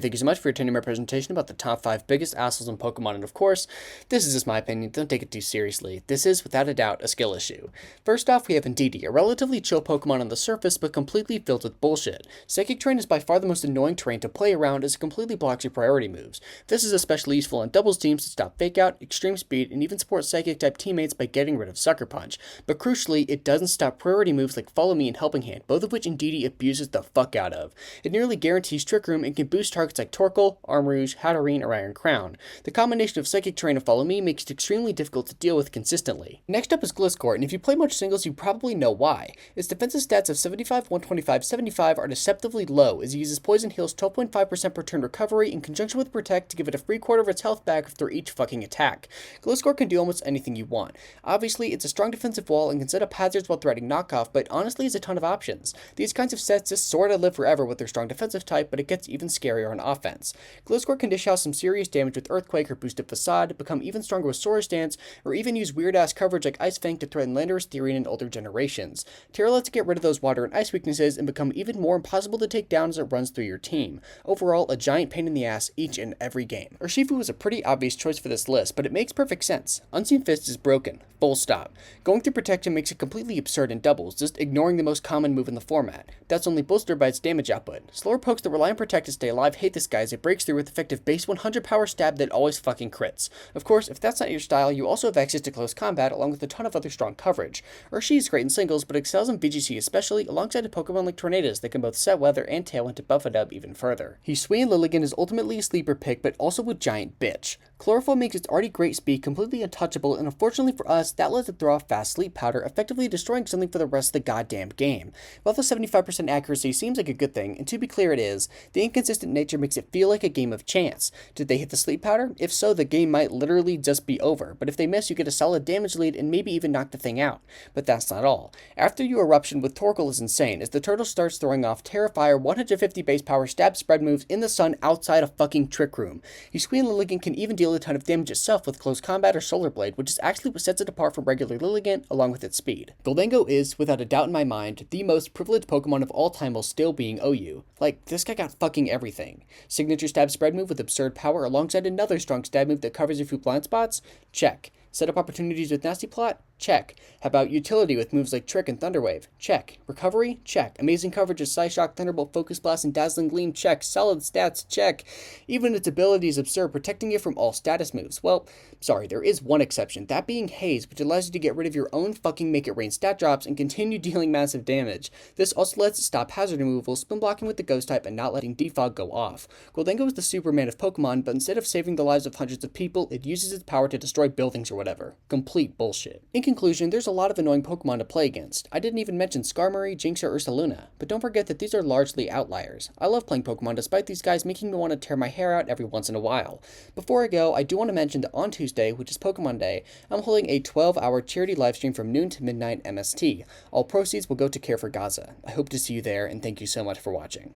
Thank you so much for attending my presentation about the top 5 biggest assholes in Pokemon, and of course, this is just my opinion, don't take it too seriously. This is, without a doubt, a skill issue. First off, we have Indeedee, a relatively chill Pokemon on the surface, but completely filled with bullshit. Psychic Terrain is by far the most annoying terrain to play around as it completely blocks your priority moves. This is especially useful on doubles teams to stop Fake Out, Extreme Speed, and even support Psychic-type teammates by getting rid of Sucker Punch. But crucially, it doesn't stop priority moves like Follow Me and Helping Hand, both of which Indeedee abuses the fuck out of. It nearly guarantees Trick Room and can boost targets like Torkoal, Armarouge, Hatterene, or Iron Crown. The combination of Psychic Terrain and Follow Me makes it extremely difficult to deal with consistently. Next up is Gliscor, and if you play much singles, you probably know why. Its defensive stats of 75, 125, 75 are deceptively low, as it uses Poison Heal's 12.5% per turn recovery in conjunction with Protect to give it a free quarter of its health back after each fucking attack. Gliscor can do almost anything you want. Obviously, it's a strong defensive wall and can set up hazards while threatening knockoff, but honestly has a ton of options. These kinds of sets just sorta live forever with their strong defensive type, but it gets even scarier on offense. Gliscor can dish out some serious damage with Earthquake or Boosted Facade, become even stronger with Swords Dance, or even use weird-ass coverage like Ice Fang to threaten Landorus, Therian, and older generations. Terra lets it get rid of those water and ice weaknesses and become even more impossible to take down as it runs through your team. Overall, a giant pain in the ass each and every game. Urshifu is a pretty obvious choice for this list, but it makes perfect sense. Unseen Fist is broken. Full stop. Going through Protection makes it completely absurd in doubles, just ignoring the most common move in the format. That's only bolstered by its damage output. Slower pokes that rely on Protect to stay alive hate this guy as it breaks through with effective base 100 power stab that always fucking crits. Of course, if that's not your style, you also have access to close combat along with a ton of other strong coverage. Urshi is great in singles, but excels in VGC especially alongside a Pokemon like Tornadus that can both set weather and tailwind to buff it up even further. Hisui and Lilligant is ultimately a sleeper pick, but also a giant bitch. Chlorophyll makes its already great speed completely untouchable, and unfortunately for us, that lets it throw off fast sleep powder, effectively destroying something for the rest of the goddamn game. While the 75% accuracy seems like a good thing, and to be clear it is, the inconsistent nature makes it feel like a game of chance. Did they hit the sleep powder? If so, the game might literally just be over, but if they miss, you get a solid damage lead and maybe even knock the thing out. But that's not all. After you eruption with Torkoal is insane, as the turtle starts throwing off Terrifier 150 base power stab spread moves in the sun outside a fucking Trick Room. Hisui and Lilligant can even deal a ton of damage itself with Close Combat or Solar Blade, which is actually what sets it apart from regular Lilligant, along with its speed. Goldango is, without a doubt in my mind, the most privileged Pokemon of all time while still being OU. Like, this guy got fucking everything. Signature stab spread move with absurd power alongside another strong stab move that covers a few blind spots? Check. Set up opportunities with Nasty Plot? Check. How about utility with moves like Trick and Thunderwave? Check. Recovery? Check. Amazing coverage with Psyshock, Thunderbolt, Focus Blast, and Dazzling Gleam? Check. Solid stats? Check. Even its ability is absurd, protecting it from all status moves. Well, sorry, there is one exception, that being Haze, which allows you to get rid of your own fucking Make It Rain stat drops and continue dealing massive damage. This also lets it stop hazard removal, spin blocking with the Ghost type, and not letting Defog go off. Goldango is the Superman of Pokemon, but instead of saving the lives of hundreds of people, it uses its power to destroy buildings or whatever. Complete bullshit. In conclusion, there's a lot of annoying Pokemon to play against. I didn't even mention Skarmory, Jinx, or Ursaluna, but don't forget that these are largely outliers. I love playing Pokemon despite these guys making me want to tear my hair out every once in a while. Before I go, I do want to mention that on Tuesday, which is Pokemon Day, I'm holding a 12-hour charity livestream from noon to midnight MST. All proceeds will go to Care for Gaza. I hope to see you there, and thank you so much for watching.